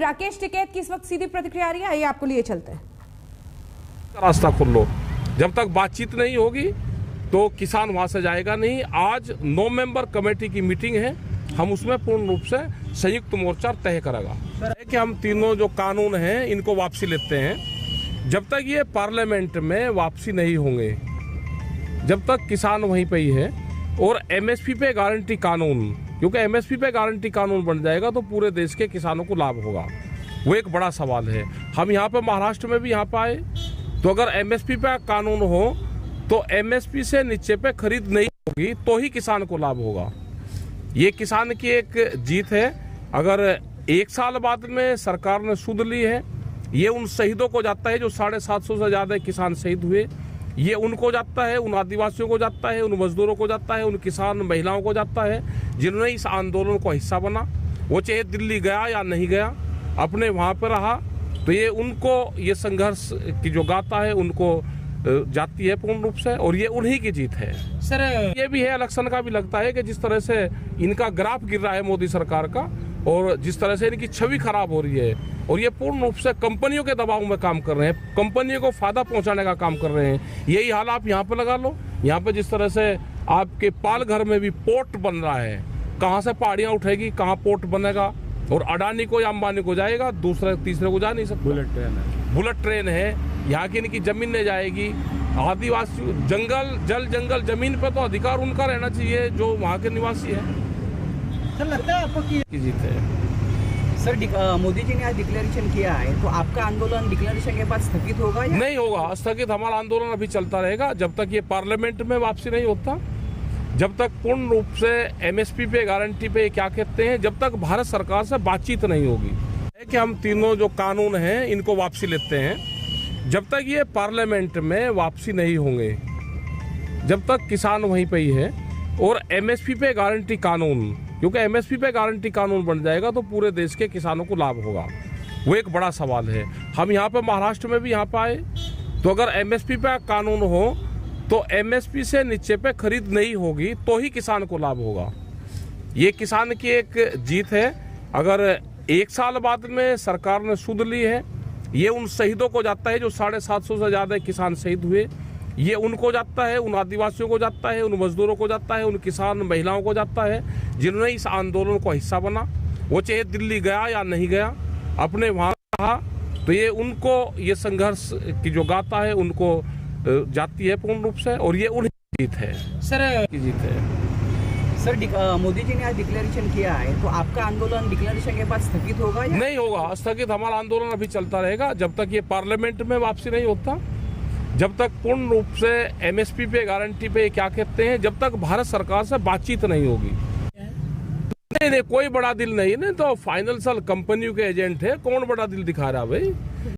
राकेश टिकैत की इस वक्त सीधी प्रतिक्रिया आ रही है, आइए आपको लिए चलते हैं। रास्ता खोल लो, जब तक बातचीत नहीं होगी तो किसान वहां से जाएगा नहीं। आज 9 मेंबर कमेटी की मीटिंग है, हम उसमें पूर्ण रूप से संयुक्त मोर्चा तय करेगा कि हम तीनों जो कानून हैं इनको वापसी लेते हैं। जब तक ये पार्लियामेंट में वापसी नहीं होंगे, जब तक किसान वहीं पे ही है। और एमएसपी पे गारंटी कानून, क्योंकि एमएसपी पे गारंटी कानून बन जाएगा तो पूरे देश के किसानों को लाभ होगा। वो एक बड़ा सवाल है। हम यहाँ पे महाराष्ट्र में भी यहाँ पे आए तो अगर एमएसपी पे कानून हो तो एमएसपी से नीचे पे खरीद नहीं होगी तो ही किसान को लाभ होगा। ये किसान की एक जीत है। अगर 1 साल बाद में सरकार ने सुध ली है, ये उन शहीदों को जाता है जो 750 से ज्यादा किसान शहीद हुए। ये उनको जाता है, उन आदिवासियों को जाता है, उन मजदूरों को जाता है, उन किसान महिलाओं को जाता है जिन्होंने इस आंदोलन को हिस्सा बना। वो चाहे दिल्ली गया या नहीं गया, अपने वहां पर रहा, तो ये उनको ये संघर्ष की जो गाथा है उनको जाती है पूर्ण रूप से, और ये उन्हीं की जीत है। सर ये भी है, इलेक्शन का भी लगता है कि जिस तरह से इनका ग्राफ गिर रहा है मोदी सरकार का, और जिस तरह से इनकी छवि खराब हो रही है, और ये पूर्ण रूप से कंपनियों के दबाव में काम कर रहे हैं, कंपनियों को फायदा पहुंचाने का काम कर रहे हैं। यही हाल आप यहाँ पे लगा लो। यहाँ पे जिस तरह से आपके पालघर में भी पोर्ट बन रहा है, कहाँ से पहाड़ियाँ उठेगी, कहाँ पोर्ट बनेगा, और अडानी को या अंबानी को जाएगा, दूसरे तीसरे को जा नहीं सकता। बुलेट ट्रेन है, यहाँ की इनकी जमीन नहीं जाएगी। आदिवासी जंगल, जल जंगल जमीन पे तो अधिकार उनका रहना चाहिए जो वहाँ के निवासी है। सर लगता है आपको कि जीत है। सर मोदी जी ने आज डिक्लेरेशन किया है, तो आपका आंदोलन डिक्लेरेशन के बाद स्थगित होगा या नहीं होगा? स्थगित हमारा आंदोलन अभी चलता रहेगा जब तक ये पार्लियामेंट में वापसी नहीं होता, जब तक पूर्ण रूप से एमएसपी पे गारंटी पे क्या कहते हैं, जब तक भारत सरकार से बातचीत नहीं होगी कि हम तीनों जो कानून हैं इनको वापसी लेते हैं। जब तक ये पार्लियामेंट में वापसी नहीं होंगे, जब तक किसान वहीं पे ही है। और एमएसपी पे गारंटी कानून, क्योंकि एमएसपी पे गारंटी कानून बन जाएगा तो पूरे देश के किसानों को लाभ होगा। वो एक बड़ा सवाल है। हम यहाँ पे महाराष्ट्र में भी यहाँ पे आए तो अगर एमएसपी पे कानून हो तो एमएसपी से नीचे पे खरीद नहीं होगी तो ही किसान को लाभ होगा। ये किसान की एक जीत है। अगर 1 साल बाद में सरकार ने सुध ली है, ये उन शहीदों को जाता है जो 750 से ज्यादा किसान शहीद हुए। ये उनको जाता है, उन आदिवासियों को जाता है, उन मजदूरों को जाता है, उन किसान महिलाओं को जाता है जिन्होंने इस आंदोलन को हिस्सा बना। वो चाहे दिल्ली गया या नहीं गया, अपने वहां रहा, तो ये उनको ये संघर्ष की जो गाथा है उनको जाती है पूर्ण रूप से, और ये उन्हीं की जीत है। सर की जीत है। सर मोदी जी ने आज डिक्लेरेशन किया है, तो आपका आंदोलन डिक्लेरेशन के बाद स्थगित होगा या नहीं होगा? स्थगित हमारा आंदोलन अभी चलता रहेगा जब तक ये पार्लियामेंट में वापसी नहीं होता, जब तक पूर्ण रूप से एमएसपी पे गारंटी पे क्या कहते हैं, जब तक भारत सरकार से बातचीत नहीं होगी। नहीं, कोई बड़ा दिल नहीं, तो फाइनेंशियल कंपनियों के एजेंट है, कौन बड़ा दिल दिखा रहा है भाई?